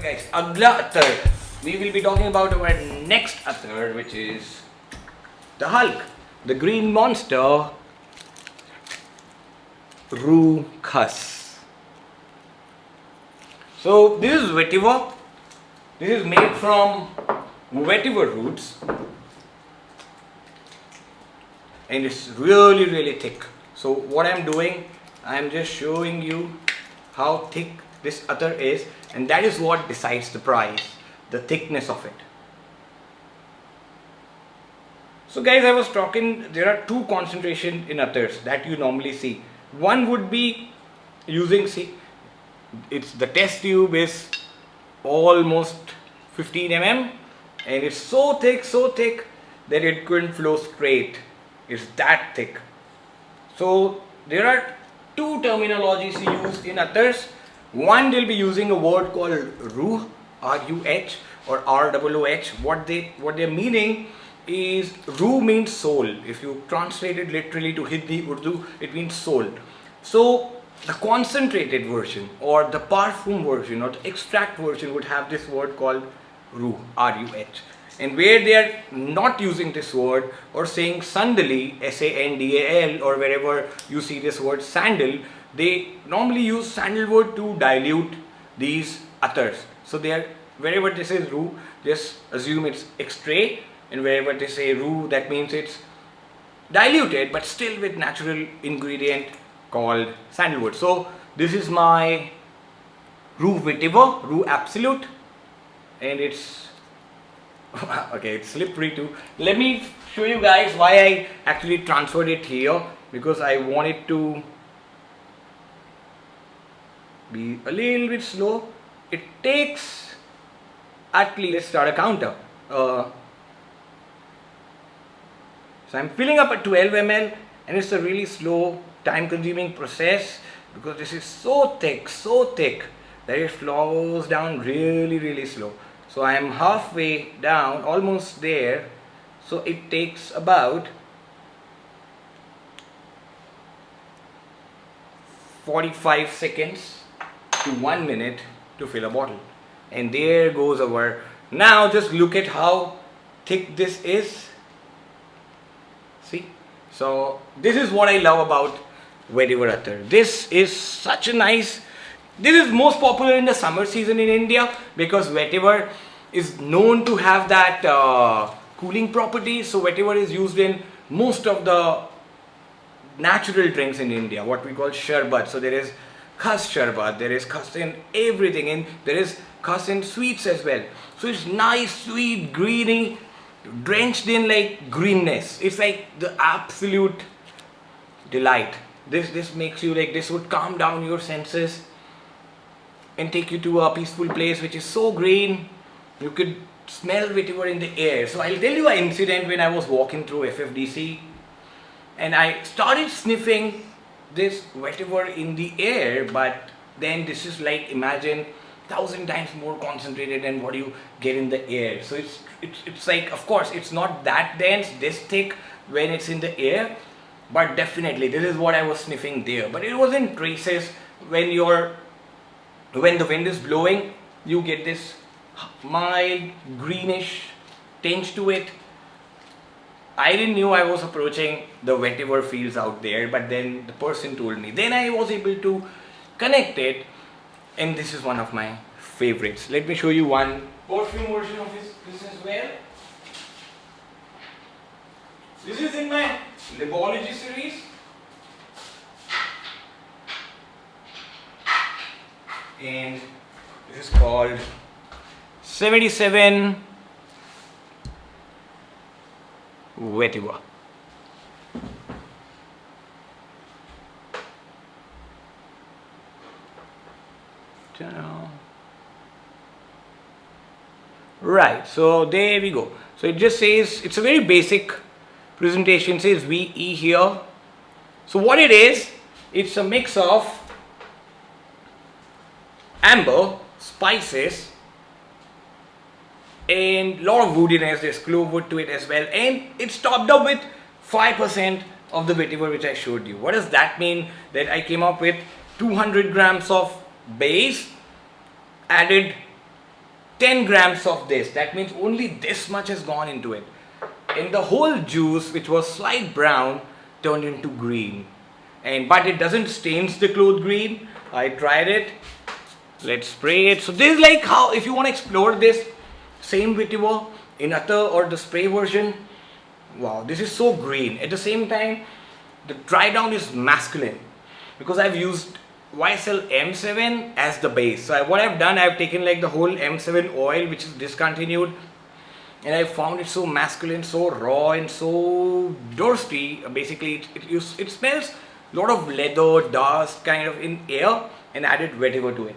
guys, agla attar. We will be talking about our next attar, which is the Hulk, the green monster, Rue Khus. So this is vetiver. This is made from vetiver roots, and it's really thick. So what I'm doing, I'm just showing you how thick this attar is, and that is what decides the price, the thickness of it. So guys, I was talking, there are two concentration in attars that you normally see. One would be using, see, it's the test tube is almost 15 mm, and it's so thick that it couldn't flow straight. It's that thick. So there are two terminologies used in attars. One, they'll be using a word called Ruh, R-U-H or R-O-O-H. What they're meaning is, Ruh means soul. If you translate it literally to Hindi, Urdu, it means soul. So the concentrated version or the parfum version or the extract version would have this word called Ruh, R-U-H. And where they are not using this word or saying sandali, S-A-N-D-A-L, or wherever you see this word sandal, they normally use sandalwood to dilute these attars. So they are, wherever they say Ruh, just assume it's extrait, and wherever they say Ruh, that means it's diluted but still with natural ingredient called sandalwood. So this is my Rue vetiver, Rue absolute, and it's okay, it's slippery too. Let me show you guys why I actually transferred it here, because I want it to be a little bit slow. It takes at least, let's start a counter. So I'm filling up at 12 ml, and it's a really slow, time consuming process because this is so thick that it flows down really slow. So I am halfway down, almost there. So it takes about 45 seconds to 1 minute to fill a bottle. And there goes our, now just look at how thick this is. See? So this is what I love about vetiver attar. This is such a nice, this is most popular in the summer season in India because vetiver is known to have that cooling property. So vetiver is used in most of the natural drinks in India, what we call sharbat. So there is khas sharbat, there is khas in everything, and there is khas in sweets as well. So it's nice, sweet, greeny, drenched in like greenness. It's like the absolute delight. This makes you like, this would calm down your senses and take you to a peaceful place which is so green. You could smell vetiver in the air. So I'll tell you an incident when I was walking through FFDC and I started sniffing this vetiver in the air, but then this is like, imagine 1,000 times more concentrated than what you get in the air. So it's like, of course it's not that dense, this thick when it's in the air, but definitely this is what I was sniffing there. But it was in traces. When the wind is blowing, you get this mild greenish tinge to it. I didn't know I was approaching the vetiver fields out there, but then the person told me. Then I was able to connect it, and this is one of my favorites. Let me show you one perfume version of this as well. This is in my Libology series. And this is called 77 vetiver. Right, so there we go. So it just says, it's a very basic presentation, it says VE here. So what it is, it's a mix of amber, spices, and lot of woodiness. There's clove wood to it as well, and it's topped up with 5% of the vetiver which I showed you. What does that mean? That I came up with 200 grams of base, added 10 grams of this. That means only this much has gone into it. And the whole juice, which was slight brown, turned into green. But it doesn't stains the cloth green. I tried it. Let's spray it. So this is like how, if you want to explore this same vetiver in attar or the spray version, wow, this is so green. At the same time, the dry down is masculine because I've used YSL M7 as the base. So what I've done, I've taken like the whole M7 oil, which is discontinued, and I found it so masculine, so raw and so thirsty. Basically, it smells a lot of leather, dust kind of in air, and added vetiver to it.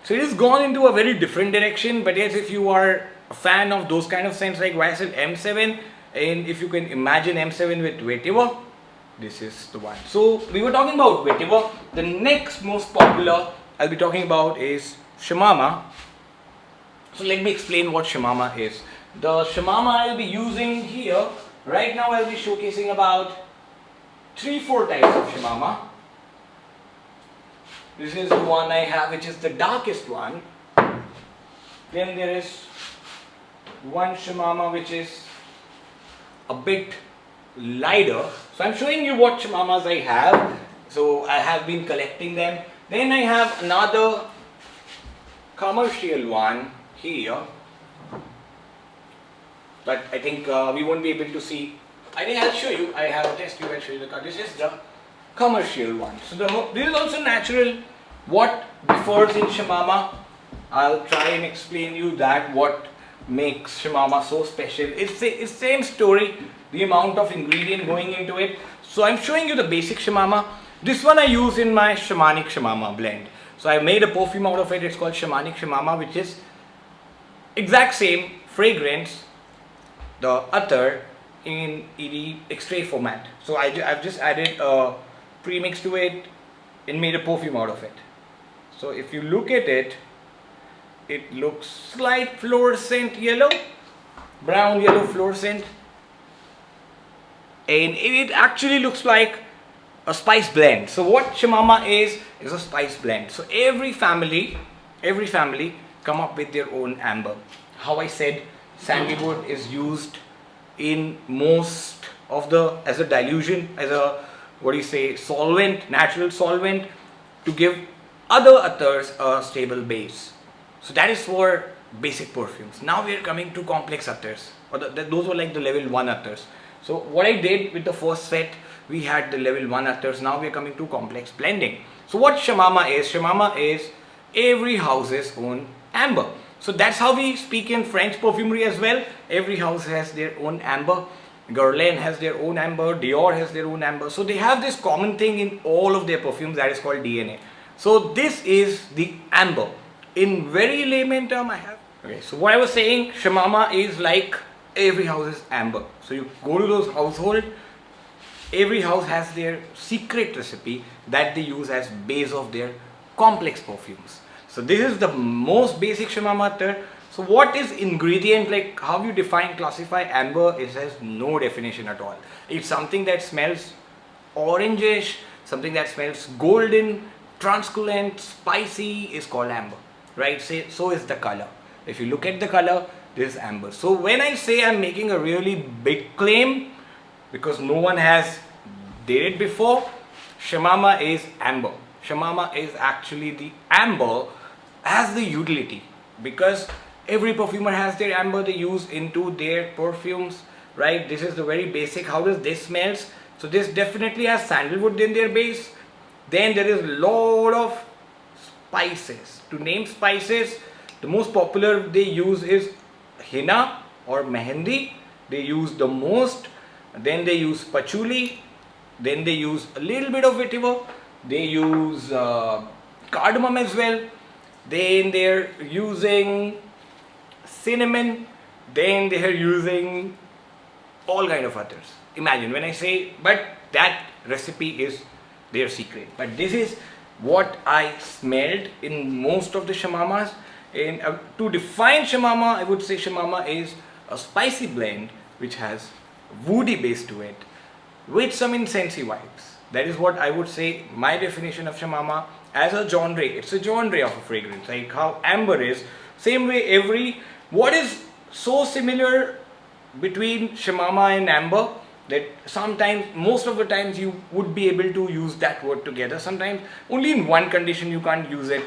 So it has gone into a very different direction. But yes, if you are a fan of those kind of scents like YSL M7, and if you can imagine M7 with vetiver, this is the one. So we were talking about vetiver. The next most popular I'll be talking about is Shemama. So let me explain what Shemama is. The Shemama I'll be using here, right now I'll be showcasing about 3-4 types of Shemama. This is the one I have, which is the darkest one. Then there is one Shemama which is a bit lighter. So I'm showing you what Shemamas I have. So I have been collecting them. Then I have another commercial one here, but I think we won't be able to see. I think I'll show you. I have a test tube. I'll show you the card. This is the commercial one. So this is also natural. What differs in Shemama, I'll try and explain you that what makes Shemama so special. It's the same story, the amount of ingredient going into it. So I'm showing you the basic Shemama. This one I use in my Shamanic Shemama blend. So I made a perfume out of it. It's called Shamanic Shemama, which is exact same fragrance, the attar, in the extrait format. So I've just added a premix to it and made a perfume out of it. So if you look at it, it looks slight fluorescent yellow, brown yellow fluorescent, and it actually looks like a spice blend. So what Shemama is a spice blend. So every family come up with their own amber. How I said sandalwood is used in most of the, as a dilution, as a, what do you say, solvent, natural solvent, to give other attars a stable base. So that is for basic perfumes. Now we are coming to complex attars, or those were like the level 1 attars. So what I did with the first set, we had the level 1 attars. Now we are coming to complex blending. So what Shemama is every house's own amber. So that's how we speak in French perfumery as well. Every house has their own amber. Guerlain has their own amber. Dior has their own amber. So they have this common thing in all of their perfumes, that is called DNA. So this is the amber. In very layman term, I have. Okay, so what I was saying, Shemama is like every house's amber. So you go to those households, every house has their secret recipe that they use as base of their complex perfumes. So this is the most basic Shemama attar. So what is ingredient, like how you define, classify amber? It has no definition at all. It's something that smells orangish, something that smells golden, translucent, spicy is called amber, right? So is the color. If you look at the color, this is amber. So when I say I'm making a really big claim, because no one has did it before, Shemama is amber. Shemama is actually the amber as the utility, because every perfumer has their amber they use into their perfumes, right? This is the very basic. How does this smells? So this definitely has sandalwood in their base. Then there is a lot of spices. To name spices, the most popular they use is henna or mehendi. They use the most. Then they use patchouli. Then they use a little bit of vetiver. They use cardamom as well. Then they're using cinnamon. Then they are using all kind of others. Imagine when I say, but that recipe is their secret. But this is what I smelled in most of the Shemamas. And to define Shemama, I would say Shemama is a spicy blend which has woody base to it with some incensey vibes. That is what I would say my definition of Shemama as a genre. It's a genre of a fragrance, like how amber is. Same way, what is so similar between Shemama and amber, that sometimes, most of the times, you would be able to use that word together. Sometimes only in one condition you can't use it,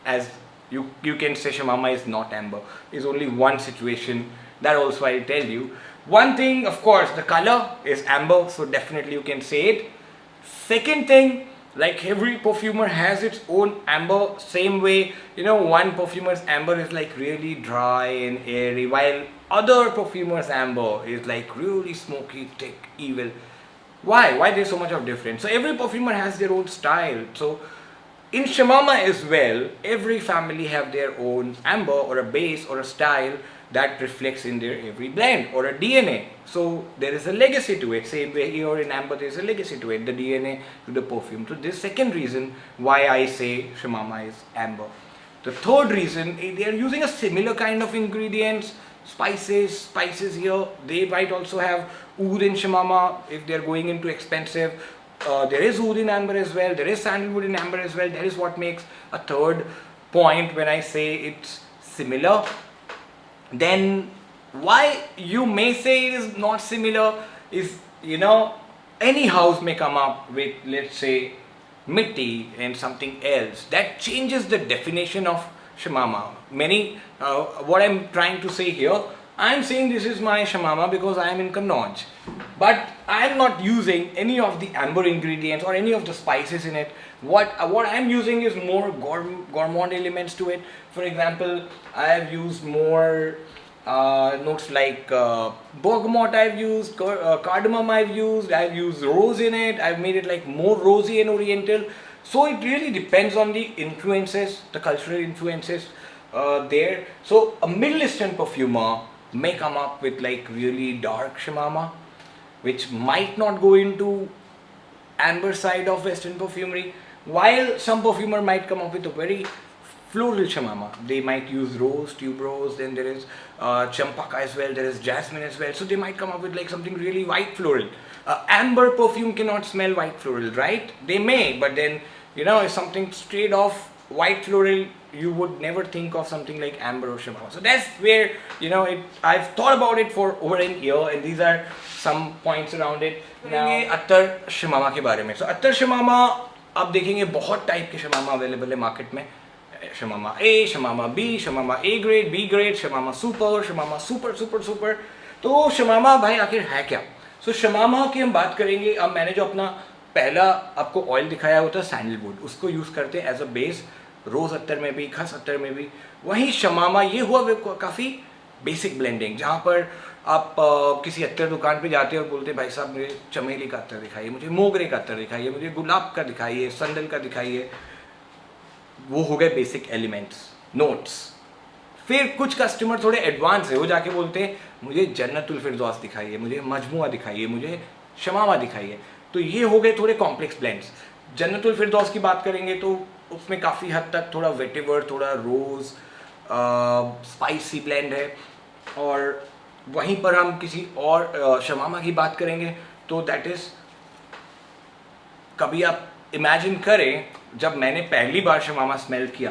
as you can say Shemama is not amber. Is only one situation, that also I'll tell you. One thing, of course, the color is amber, so definitely you can say it. Second thing, like every perfumer has its own amber. Same way, one perfumer's amber is like really dry and airy, while other perfumer's amber is like really smoky, thick, evil. Why there's so much of difference? So every perfumer has their own style. So in Shemama as well, every family have their own amber or a base or a style that reflects in their every blend or a DNA. So there is a legacy to it. Same way here in amber, there is a legacy to it, the DNA to the perfume. So this second reason why I say Shemama is amber. The third reason, they are using a similar kind of ingredients, spices here. They might also have oud in Shemama if they are going into expensive. There is oud in amber as well. There is sandalwood in amber as well. That is what makes a third point when I say it's similar. Then why you may say it is not similar is, any house may come up with, let's say, mitti and something else that changes the definition of Shemama. What I'm trying to say here, I'm saying this is my Shemama because I am in Kannauj, but I am not using any of the amber ingredients or any of the spices in it. What I'm using is more gourmand elements to it. For example, I have used more notes like bergamot. I've used cardamom. I've used rose in it. I've made it like more rosy and oriental. So it really depends on the influences, the cultural influences there. So a Middle Eastern perfumer may come up with like really dark Shemama, which might not go into amber side of Western perfumery, while some perfumer might come up with a very floral Shemama. They might use rose, tuberose, then there is champaka as well, there is jasmine as well. So they might come up with like something really white floral. Amber perfume cannot smell white floral, right? They may, but then, if something straight off white floral, you would never think of something like amber or Shemama. So that's where, I've thought about it for over a year, and these are some points around it. Now, Attar Shemama के बारे में. So अत्तर Shemama आप देखेंगे बहुत type के Shemama available है market में. Shemama A, Shemama B, Shemama A grade, B grade, Shemama super, Shemama super super super. तो Shemama भाई आखिर है क्या? So Shemama की हम बात करेंगे. अब मैंने जो अपना पहला आपको ऑयल दिखाया होता है सैंडलवुड, उसको यूज़ करते हैं एज अ बेस, रोज़ अत्तर में भी, खस अत्तर में भी. वहीं Shemama ये हुआ काफ़ी बेसिक ब्लेंडिंग, जहाँ पर आप किसी अत्तर दुकान पे जाते हैं और बोलते हैं भाई साहब मुझे चमेली का अत्तर दिखाइए, मुझे मोगरे का अत्तर दिखाइए, मुझे गुलाब का दिखाइए, संदल का दिखाइए. वो हो गए बेसिक एलिमेंट्स, नोट्स. फिर कुछ कस्टमर थोड़े एडवांस है, वो जाके बोलते हैं मुझे जन्नतुल फिरदौस दिखाइए, मुझे मजमुआ दिखाइए, मुझे Shemama दिखाइए. तो ये हो गए थोड़े कॉम्प्लेक्स ब्लेंड्स. जन्नतुल फिरदौस की बात करेंगे तो उसमें काफ़ी हद तक थोड़ा वेटिवर, थोड़ा रोज़, स्पाइसी ब्लेंड है. और वहीं पर हम किसी और Shemama की बात करेंगे तो दैट इज़, कभी आप इमेजिन करें, जब मैंने पहली बार Shemama स्मेल किया,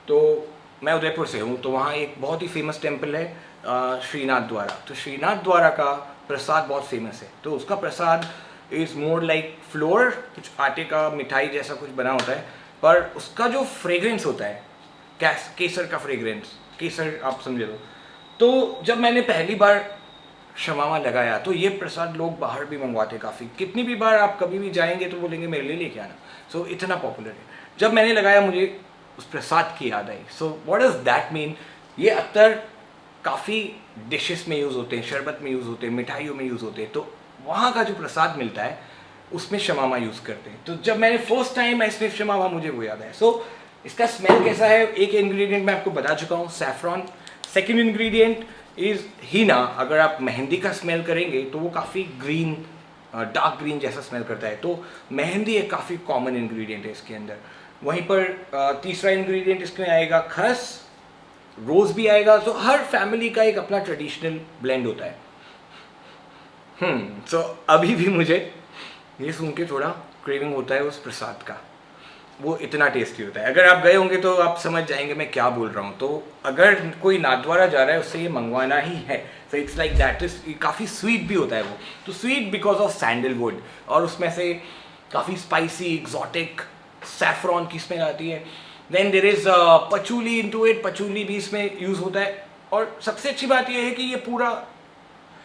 तो मैं उदयपुर से हूँ, तो वहाँ एक बहुत ही फेमस टेम्पल है श्रीनाथ द्वारा. तो श्रीनाथ द्वारा का प्रसाद बहुत फेमस है. तो उसका प्रसाद इज़ मोर लाइक फ्लोर, कुछ आटे का मिठाई जैसा कुछ बना होता है, पर उसका जो फ्रेग्रेंस होता है केसर का फ्रेग्रेंस, केसर आप समझे लो. तो जब मैंने पहली बार Shemama लगाया तो ये प्रसाद लोग बाहर भी मंगवाते काफ़ी. कितनी भी बार आप कभी भी जाएंगे तो बोलेंगे मेरे लिए लेके आना. सो इतना पॉपुलर है. जब मैंने लगाया मुझे उस प्रसाद की याद आई. So what does that mean? ये अत्तर काफ़ी डिशेस में यूज़ होते हैं, शरबत में यूज़ होते हैं, मिठाइयों में यूज़ होते हैं. तो वहाँ का जो प्रसाद मिलता है उसमें Shemama यूज़ करते हैं. तो जब मैंने first time I sniff Shemama, मुझे वो याद है. सो इसका स्मेल कैसा है? एक इंग्रेडिएंट मैं आपको बता चुका हूँ, सैफ्रॉन. सेकेंड इंग्रेडिएंट इज़ हीना. अगर आप मेहंदी का स्मेल करेंगे तो वो काफ़ी ग्रीन, डार्क ग्रीन जैसा स्मेल करता है. तो मेहंदी एक काफ़ी कॉमन इंग्रेडिएंट है इसके अंदर. वहीं पर तीसरा इंग्रेडिएंट इसमें आएगा खस, रोज़ भी आएगा. तो हर फैमिली का एक अपना ट्रेडिशनल ब्लेंड होता है. सो अभी भी मुझे ये सुन के थोड़ा क्रेविंग होता है उस प्रसाद का. वो इतना टेस्टी होता है। अगर आप गए होंगे तो आप समझ जाएंगे मैं क्या बोल रहा हूँ। तो अगर कोई नाथद्वारा जा रहा है उससे ये मंगवाना ही है। So it's like that is, काफ़ी स्वीट भी होता है वो। तो स्वीट बिकॉज ऑफ सैंडलवुड, और उसमें से काफ़ी स्पाइसी एग्जॉटिक सैफरॉन की स्मेल आती है। Then there is patchouli into it, patchouli भी इसमें यूज़ होता है। और सबसे अच्छी बात यह है कि ये पूरा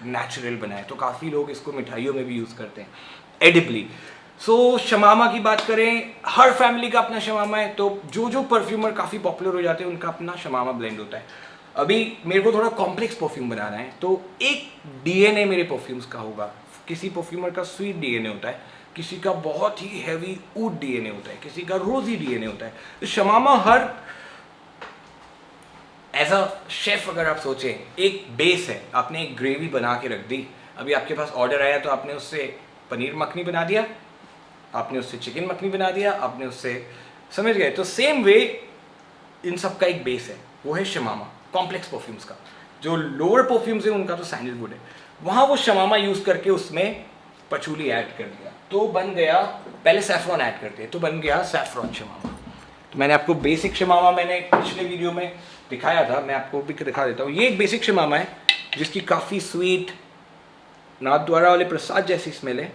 नेचुरल बना है, तो काफ़ी लोग इसको मिठाइयों में भी यूज़ करते हैं एडिबली। सो शमामा की बात करें, हर फैमिली का अपना शमामा है। तो जो जो परफ्यूमर काफ़ी पॉपुलर हो जाते हैं उनका अपना शमामा ब्लेंड होता है। अभी मेरे को थोड़ा कॉम्प्लेक्स परफ्यूम बनाना है, तो एक डीएनए मेरे परफ्यूम्स का होगा। किसी परफ्यूमर का स्वीट डीएनए होता है, किसी का बहुत ही हैवी ऊड डीएनए होता है, किसी का रोजी डीएनए होता है। तो शमामा हर एज अ शेफ अगर आप सोचें, एक बेस है। आपने एक ग्रेवी बना के रख दी, अभी आपके पास ऑर्डर आया तो आपने उससे पनीर मखनी बना दिया, आपने उससे चिकन मखनी बना दिया, आपने उससे, समझ गए। तो सेम वे इन सब का एक बेस है, वो है शमामा। कॉम्प्लेक्स परफ्यूम्स का जो लोअर परफ्यूम्स है उनका तो सैंडलवुड है, वहाँ वो शमामा यूज़ करके उसमें पचूली ऐड कर दिया तो बन गया, पहले सैफरॉन ऐड करते हैं तो बन गया सैफरॉन शमामा। तो मैंने आपको बेसिक शमामा मैंने पिछले वीडियो में दिखाया था, मैं आपको भी दिखा देता हूँ। ये एक बेसिक शमामा है जिसकी काफ़ी स्वीट नाथद्वारा वाले प्रसाद जैसी स्मेल है।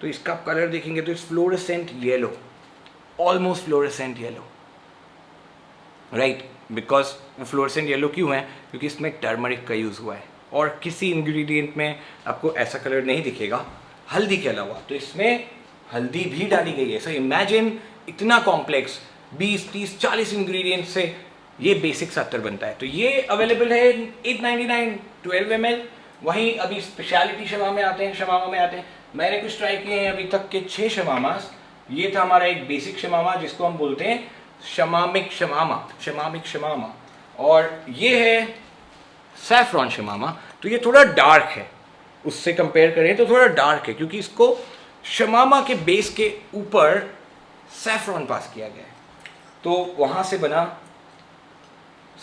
तो इसका आप कलर देखेंगे तो it's fluorescent yellow, almost fluorescent yellow, right. Because वो फ्लोरेसेंट येलो क्यों है? क्योंकि इसमें टर्मरिक का यूज़ हुआ है, और किसी इंग्रेडिएंट में आपको ऐसा कलर नहीं दिखेगा हल्दी के अलावा। तो इसमें हल्दी भी डाली गई है। सो इमेजिन इतना कॉम्प्लेक्स 20, 30, 40 इंग्रेडिएंट से ये बेसिक सा अत्तर बनता है। तो ये अवेलेबल है 899 12 ml। वहीं अभी स्पेशलिटी शमामा में आते हैं। मैंने कुछ ट्राई किए हैं अभी तक के 6 शमामास। ये था हमारा एक बेसिक शमामा जिसको हम बोलते हैं शमामिक शमामा, और ये है सैफरॉन शमामा। तो ये थोड़ा डार्क है, उससे कंपेयर करें तो थोड़ा डार्क है, क्योंकि इसको शमामा के बेस के ऊपर सैफरॉन पास किया गया है, तो वहाँ से बना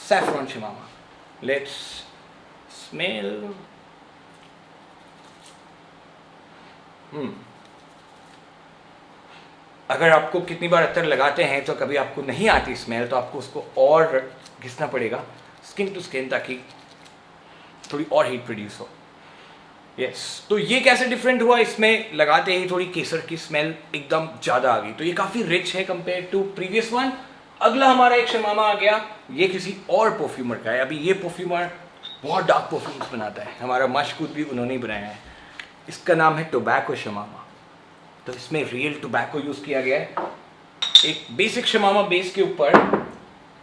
सैफरॉन शमामा। Let's smell. अगर आपको कितनी बार अत्तर लगाते हैं तो कभी आपको नहीं आती स्मेल, तो आपको उसको और घिसना पड़ेगा स्किन टू स्किन, ताकि थोड़ी और हीट प्रोड्यूस हो। यस, तो ये कैसे डिफरेंट हुआ? इसमें लगाते ही थोड़ी केसर की स्मेल एकदम ज़्यादा आ गई, तो ये काफ़ी रिच है कंपेयर टू प्रीवियस वन। अगला हमारा एक शमामा आ गया, ये किसी और परफ्यूमर का है। अभी ये परफ्यूमर बहुत डार्क परफ्यूम्स बनाता है, हमारा मशकूद भी उन्होंने ही बनाया है। इसका नाम है टोबैको शमामा। तो इसमें रियल टोबैको यूज़ किया गया है। एक बेसिक शमामा बेस के ऊपर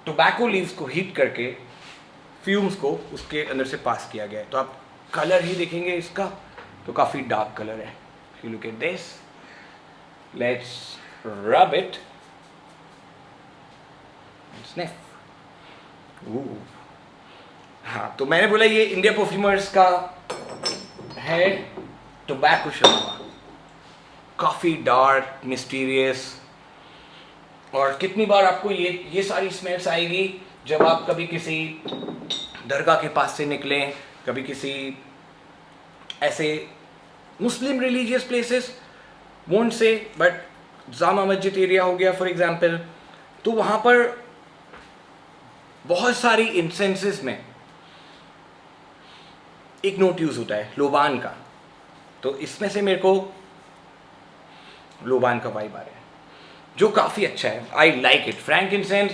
टोबैको लीव्स को हीट करके फ्यूम्स को उसके अंदर से पास किया गया है। तो आप कलर ही देखेंगे इसका तो काफ़ी डार्क कलर है। If you look at this, let's rub it and sniff. Ooh. हाँ, तो मैंने बोला ये इंडिया परफ्यूमर्स का है टोबैको शमामा। काफ़ी डार्क, मिस्टीरियस, और कितनी बार आपको ये सारी स्मेल्स आएगी जब आप कभी किसी दरगाह के पास से निकलें, कभी किसी ऐसे Muslim religious places, won't say, but Jama Masjid area हो गया फॉर एग्जांपल, तो वहाँ पर बहुत सारी इंसेंसेस में एक नोट यूज़ होता है लोबान का। तो इसमें से मेरे को लोबान का वाइब आ रहा है जो काफ़ी अच्छा है। I like it. फ्रैंकिनसेंस,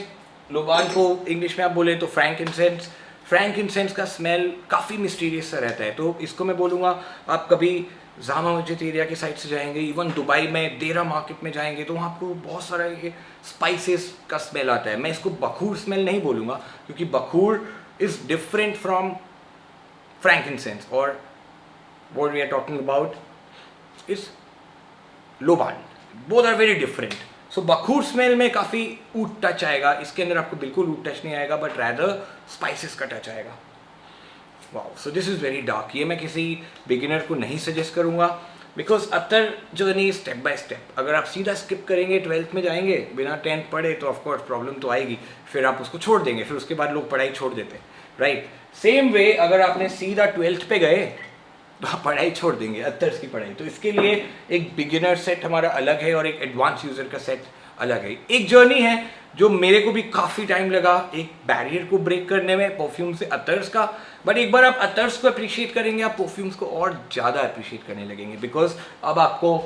लोबान को इंग्लिश में आप बोले तो फ्रैंकिनसेंस का स्मेल काफ़ी मिस्टीरियस सा रहता है। तो इसको मैं बोलूँगा, आप कभी जामा मस्जिद एरिया के साइड से जाएंगे, इवन दुबई में देरा मार्केट में जाएंगे, तो वहाँ आपको बहुत सारा ये स्पाइसेस का स्मेल आता है। मैं इसको बखूर स्मेल नहीं बोलूँगा, क्योंकि बखूर इज़ डिफरेंट फ्रॉम फ्रैंकिनसेंस, और what we are talking about is loban. Both are very different. So बखूर स्मेल में काफ़ी ऊट टच आएगा, इसके अंदर आपको बिल्कुल ऊट टच नहीं आएगा, बट रैदर स्पाइसेस का टच आएगा। Wow, so this is very dark. ये मैं किसी बिगिनर को नहीं सजेस्ट करूँगा, because Attar journey step by step. अगर आप सीधा स्किप करेंगे, 12th में जाएंगे बिना 10th पढ़े, तो ऑफकोर्स प्रॉब्लम तो आएगी, फिर आप उसको छोड़ देंगे, फिर उसके बाद लोग पढ़ाई छोड़ देते हैं, राइट। सेम वे अगर आपने सीधा 12th पे गए तो आप पढ़ाई छोड़ देंगे, अत्तर्स की पढ़ाई। तो इसके लिए एक बिगिनर सेट हमारा अलग है और एक एडवांस यूज़र का सेट अलग है। एक जर्नी है जो मेरे को भी काफ़ी टाइम लगा एक बैरियर को ब्रेक करने में परफ्यूम से अत्तर्स का, बट एक बार आप अत्तर्स को अप्रिशिएट करेंगे आप परफ्यूम्स को और ज़्यादा अप्रिशिएट करने लगेंगे, बिकॉज अब आपको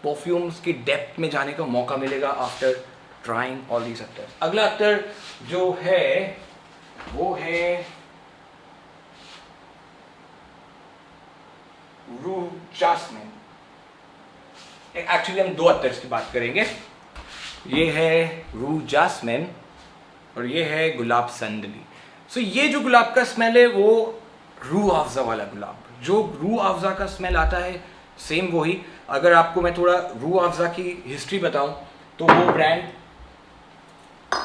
परफ्यूम्स की डेप्थ में जाने का मौका मिलेगा आफ्टर ट्राइंग ऑल दीज अत्तर्स। अगला अत्तर जो है वो है रू जास्मिन। एक्चुअली हम दो अत्तर्स की बात करेंगे, ये है रू जास्मिन और ये है गुलाब संदली। सो ये जो गुलाब का स्मेल है वो रू अफ़ज़ा वाला गुलाब, जो रू अफ़ज़ा का स्मेल आता है सेम वही। अगर आपको मैं थोड़ा रू अफ़ज़ा की हिस्ट्री बताऊं तो वो ब्रांड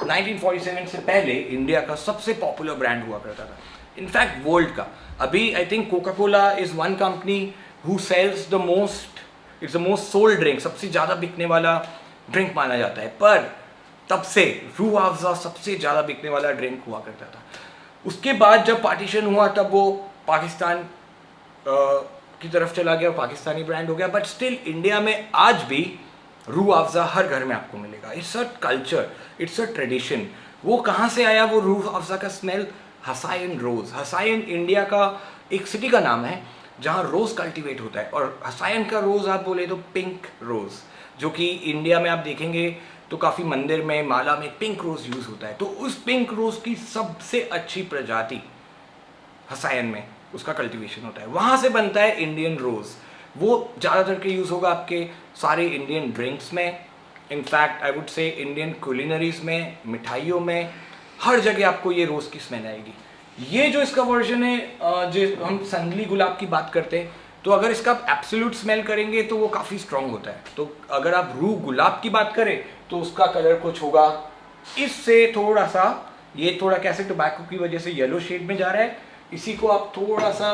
1947 से पहले इंडिया का सबसे पॉपुलर ब्रांड हुआ करता था, इनफैक्ट वर्ल्ड का। अभी I think Coca Cola is one company who sells the most, it's the most sold drink, सबसे ज़्यादा बिकने वाला ड्रिंक माना जाता है। पर तब से रू अफ़ज़ा सबसे ज़्यादा बिकने वाला ड्रिंक हुआ करता था। उसके बाद जब पार्टीशन हुआ तब वो पाकिस्तान की तरफ चला गया, पाकिस्तानी ब्रांड हो गया, बट स्टिल इंडिया में आज भी रू अफ़ज़ा हर घर में आपको मिलेगा। It's a culture, it's a tradition. वो कहाँ से आया वो रू अफ़ज़ा का स्मेल? हसायन रोज़। हसायन इंडिया का एक सिटी का नाम है जहाँ रोज़ कल्टीवेट होता है, और हसायन का रोज़ आप बोले तो पिंक रोज़, जो कि इंडिया में आप देखेंगे तो काफ़ी मंदिर में माला में पिंक रोज़ यूज़ होता है। तो उस पिंक रोज़ की सबसे अच्छी प्रजाति हसायन में उसका कल्टीवेशन होता है, वहाँ से बनता है इंडियन रोज़। वो ज़्यादातर के यूज़ होगा आपके सारे इंडियन ड्रिंक्स में, in fact I would say Indian culinaries में, मिठाइयों में, हर जगह आपको ये रोज़ की स्मेल आएगी। ये जो इसका वर्जन है, जो हम संदली गुलाब की बात करते हैं, तो अगर इसका आप एब्सोल्यूट स्मेल करेंगे तो वो काफ़ी स्ट्रॉन्ग होता है। तो अगर आप रू गुलाब की बात करें तो उसका कलर कुछ होगा इससे थोड़ा सा, ये थोड़ा कैसे टोबैको की वजह से येलो शेड में जा रहा है, इसी को आप थोड़ा सा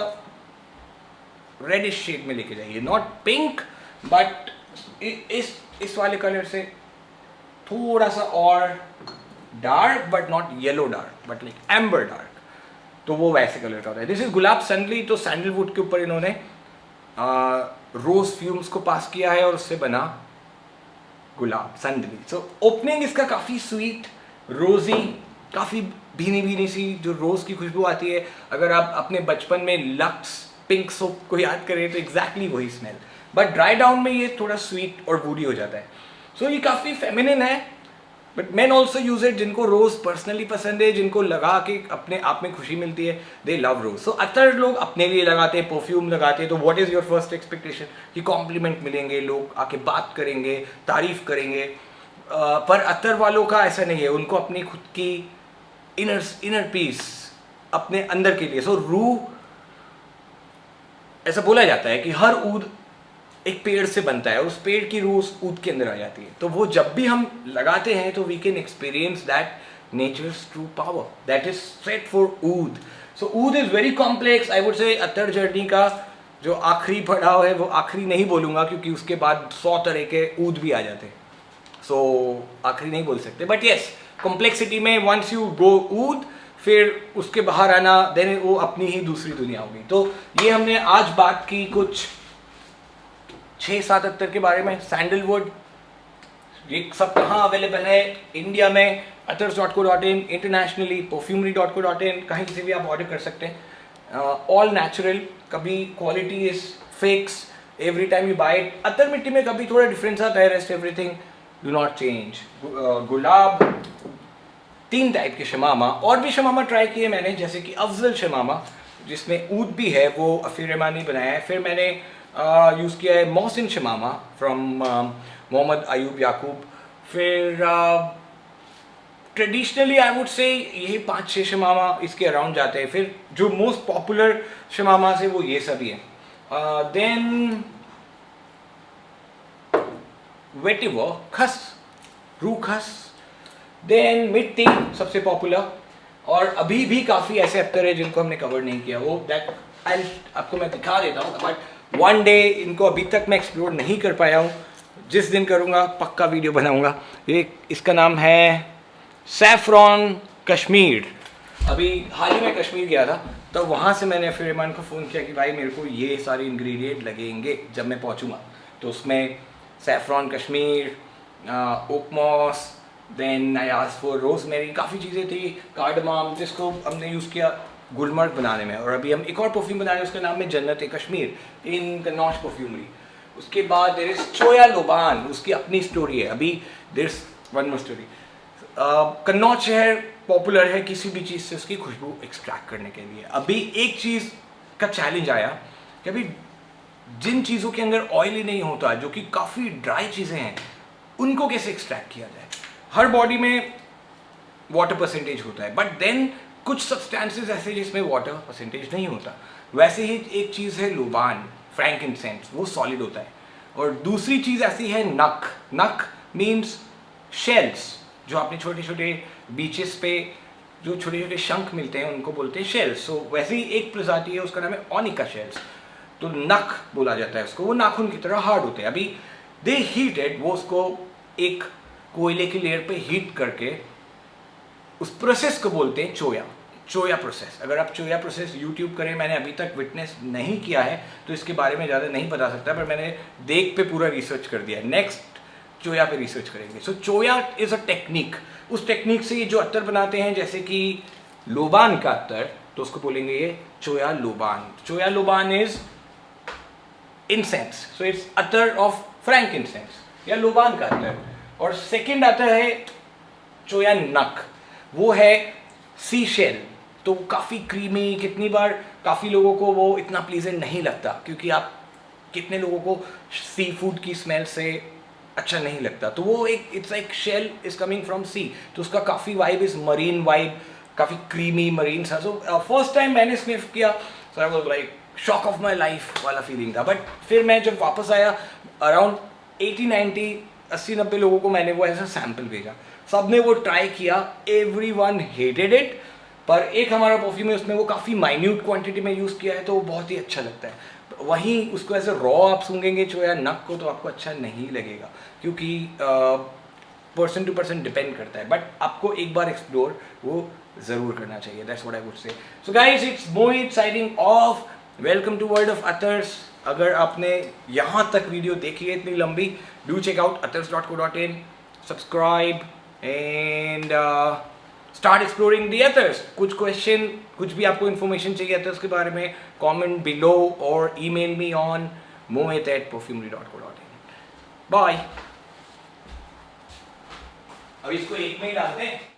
रेडिश शेड में लेके जाइए, नॉट पिंक बट इस वाले कलर से थोड़ा सा और dark, but not yellow dark, but like amber dark, तो वो वैसे कलर का होता है। दिस इज गुलाब संदली। तो सैंडलवुड के ऊपर इन्होंने रोज फ्यूम्स को पास किया है और उससे बना गुलाब संदली। सो ओपनिंग इसका काफ़ी स्वीट रोजी, काफ़ी भीनी भीनी सी जो रोज़ की खुशबू आती है। अगर आप अपने बचपन में लक्स पिंक सोप को याद करें तो एग्जैक्टली वही स्मेल, बट ड्राई डाउन में ये थोड़ा स्वीट और वूडी हो जाता है। सो ये काफ़ी फेमिनिन है, but man also use it. जिनको रोज़ पर्सनली पसंद है, जिनको लगा के अपने आप में खुशी मिलती है, दे लव रोज़। सो अत्तर लोग अपने लिए लगाते हैं, परफ्यूम लगाते हैं, तो what is your first expectation कि कॉम्प्लीमेंट मिलेंगे, लोग आके बात करेंगे, तारीफ करेंगे। पर अत्तर वालों का ऐसा नहीं है, उनको अपनी खुद की इनर पीस अपने अंदर के लिए। सो रू, ऐसा बोला जाता है कि हर ऊद एक पेड़ से बनता है, उस पेड़ की रूह उस ऊद के अंदर आ जाती है। तो वो जब भी हम लगाते हैं तो we can experience that nature's true power that is set for oud. So oud is very complex. I would say attar journey का जो आखिरी पड़ाव है वो आखिरी नहीं बोलूँगा, क्योंकि उसके बाद 100 तरह के ऊद भी आ जाते हैं। सो आखिरी नहीं बोल सकते, बट येस कॉम्प्लेक्सिटी में वंस यू गो ऊद, फिर उसके बाहर आना, देन वो अपनी ही दूसरी दुनिया होगी। तो ये हमने आज बात की कुछ 6-7 अत्तर के बारे में। सैंडलवुड ये सब कहाँ अवेलेबल है इंडिया में? attars.co.in, इंटरनेशनली perfumery.co.in, कहीं से भी आप ऑर्डर कर सकते हैं। ऑल नेचुरल, कभी quality is fix every time you buy it. Attar mitti में कभी थोड़ा डिफरेंस आता है, rest everything do not change. गुलाब 3 टाइप के शमामा, और भी शमामा ट्राई किए मैंने, जैसे कि अफजल शमामा जिसमें ऊद भी है, वो अफीर रहमान ने बनाया है। फिर मैंने यूज़ किया है मोहसिन शमामा फ्रॉम मोहम्मद अयूब याकूब। फिर ट्रेडिशनली आई वुड से यही 5-6 शमामा इसके अराउंड जाते हैं। फिर जो मोस्ट पॉपुलर शमामा है वो ये सभी है। देन वेटिवर, खस, रू खस, देन मिट्टी सबसे पॉपुलर, और अभी भी काफ़ी ऐसे अत्तर है जिनको हमने कवर नहीं किया, वो दैट आपको मैं दिखा देता हूँ, बट वन डे इनको अभी तक मैं एक्सप्लोर नहीं कर पाया हूँ। जिस दिन करूँगा पक्का वीडियो बनाऊँगा। ये इसका नाम है सैफरॉन कश्मीर। अभी हाल ही में कश्मीर गया था, तो वहाँ से मैंने फिर ईमान को फ़ोन किया कि भाई मेरे को ये सारे इंग्रेडिएंट लगेंगे जब मैं पहुँचूँगा। तो उसमें saffron Kashmir, oak moss, then I asked for rosemary, काफ़ी चीज़ें थी, कार्डमम, जिसको हमने यूज़ किया गुलमर्ग बनाने में। और अभी हम एक और परफ्यूम बना रहे हैं, उसका नाम है जन्नत कश्मीर इन कन्नौज परफ्यूमरी। उसके बाद देयर इज़ चोया लोबान, उसकी अपनी स्टोरी है। अभी there is one more story. Kannauj शहर पॉपुलर है किसी भी चीज़ से उसकी खुशबू एक्सट्रैक्ट करने के लिए। अभी एक चीज़ का चैलेंज आया कि अभी जिन चीज़ों के अंदर ऑयल ही नहीं होता, जो कि काफ़ी ड्राई चीज़ें हैं, उनको कैसे एक्सट्रैक्ट किया जाए। हर बॉडी में वाटर परसेंटेज होता है, बट देन कुछ सब्सटेंसेस ऐसे जिसमें वाटर परसेंटेज नहीं होता। वैसे ही एक चीज़ है लोबान, फ्रैंकिनसेंस, वो सॉलिड होता है। और दूसरी चीज़ ऐसी है नक। नक मीन्स शेल्स, जो आपने छोटे छोटे बीचेस पे जो छोटे छोटे शंख मिलते हैं उनको बोलते हैं शेल्स। सो वैसे ही एक प्रजाति है, उसका नाम है ओनिका शेल्स। तो नक बोला जाता है उसको, वो नाखून की तरह हार्ड होते हैं। अभी दे हीटेड, वो उसको एक कोयले की लेयर पे हीट करके उस प्रोसेस को बोलते हैं चोया, चोया प्रोसेस। अगर आप चोया प्रोसेस यूट्यूब करें, मैंने अभी तक विटनेस नहीं किया है तो इसके बारे में ज़्यादा नहीं बता सकता, पर मैंने देख पे पूरा रिसर्च कर दिया है। नेक्स्ट चोया पे रिसर्च करेंगे। सो चोया इज़ अ टेक्निक। उस टेक्निक से ये जो अत्तर बनाते हैं, जैसे कि लोबान का अत्तर, तो उसको बोलेंगे ये चोया Loban. Choya Loban is incense, so it's attar of frankincense या लोबान का अत्तर। और सेकंड आता है चोया नक, वो है सी शेल। तो काफ़ी क्रीमी, कितनी बार काफ़ी लोगों को वो इतना प्लीजेंट नहीं लगता, क्योंकि आप कितने लोगों को सी फूड की स्मेल से अच्छा नहीं लगता। तो वो एक it's like shell is coming from sea, तो उसका काफ़ी वाइब इज मरीन वाइब, काफ़ी क्रीमी मरीन सा। सो फर्स्ट टाइम मैंने स्निफ किया, so I was like shock of my life वाला फीलिंग था। बट फिर मैं जब वापस आया, अराउंड 80-90 लोगों को मैंने वो ऐसा सैम्पल भेजा, सब ने वो ट्राई किया, एवरीवन हेटेड इट। पर एक हमारा परफ्यूम है, उसमें वो काफ़ी माइन्यूट क्वांटिटी में यूज़ किया है, तो वो बहुत ही अच्छा लगता है। वहीं उसको ऐसे रॉ आप सूंघेंगे चोया नक को, तो आपको अच्छा नहीं लगेगा, क्योंकि पर्सन टू पर्सन डिपेंड करता है। बट आपको एक बार एक्सप्लोर वो ज़रूर करना चाहिए। That's what I would say. So guys, it's Mohit signing off. Welcome to world of attars. अगर आपने यहाँ तक वीडियो देखी है इतनी लंबी, do check out athers.co.in, subscribe and start exploring the attars. कुछ क्वेश्चन, कुछ भी आपको इन्फॉर्मेशन चाहिए अथर्स के बारे में, कमेंट बिलो और email me on mohit@perfumery.co.in। Bye. अब इसको एक में ही डालते हैं।